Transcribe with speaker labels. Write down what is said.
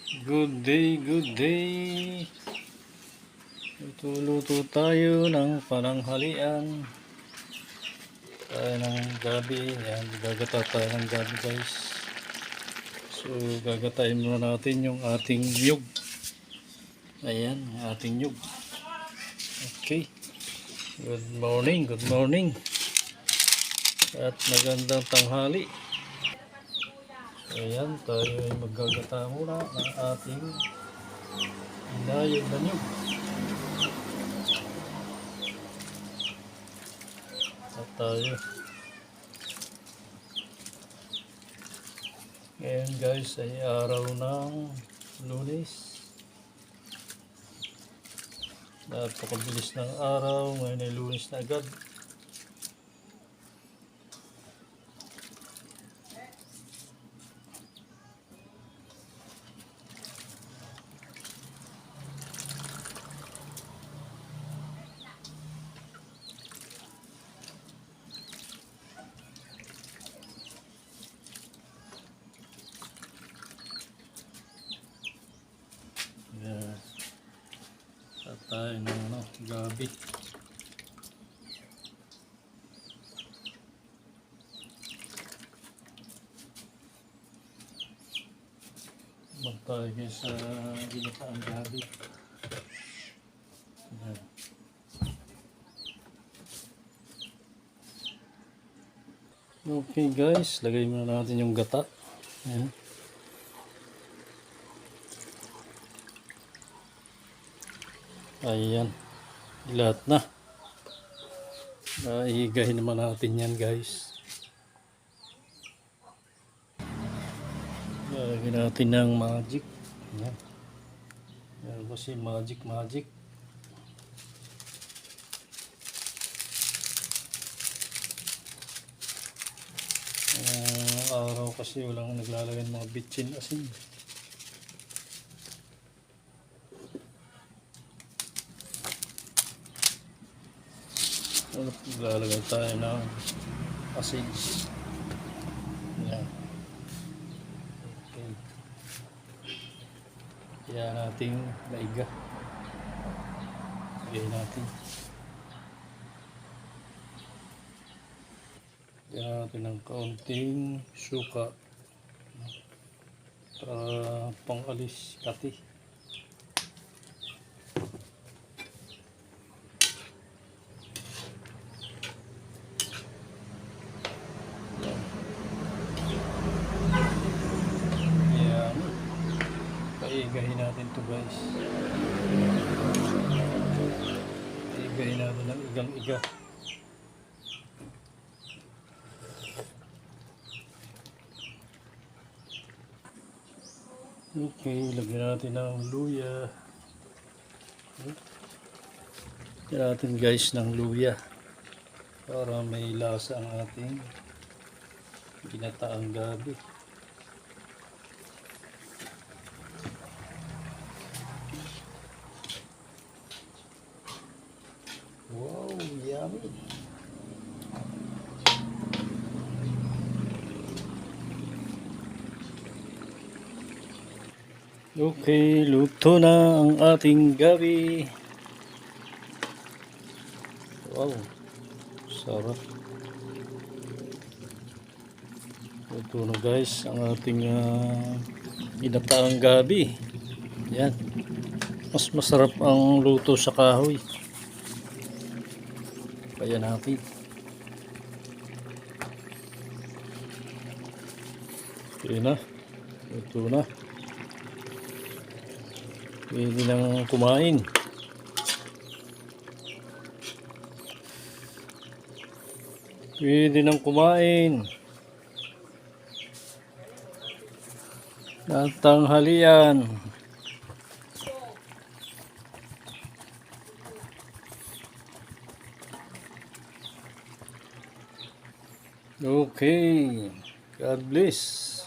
Speaker 1: Good day, good day. Luto-luto tayo ng pananghalian. Tayo ng gabi. Yan, gagata tayo ng gabi guys. So, gagatayin muna natin yung ating nyug. Ayan, ating nyug. Okay. Good morning, good morning. At magandang tanghali. Ayan, tayo ay maggagata muna ng ating inayog na nyug. At tayo. Ngayon guys ay araw ng Lunes. Napakabilis ng araw. Ngayon ay Lunes na agad. Yeah. At tayo ng gabi. Magtayo guys sa ginataang gabi. Yeah. Okay guys, lagay muna natin yung gata. Ayan. Ayan. Lahat na. Ihigahin naman natin yan guys. Lagyan natin ng magic. Ayan. Ayan kasi magic. Araw kasi walang naglalagay ng mga bitchin asin. Naglalagay tayo ng asin. Yan. Okay. Kaya natin maiga. Lagay natin. Lagyan natin ng kaunting suka para pang-alis kati. Iigahin natin to guys. Iigahin natin ng igang-iga. Okay, lagyan natin ng luya. Lagyan natin guys ng luya para may lasa ang ating ginataang gabi. Wow, yummy! Okay, luto na ang ating gabi. Wow, sarap. Luto na guys ang ating ginataang gabi. Yan. Mas masarap ang luto sa kahoy. Kaya natin. Okay na. Luto na. Pwede nang kumain. Pwede nang kumain. At tanghalian. Okay. God bless.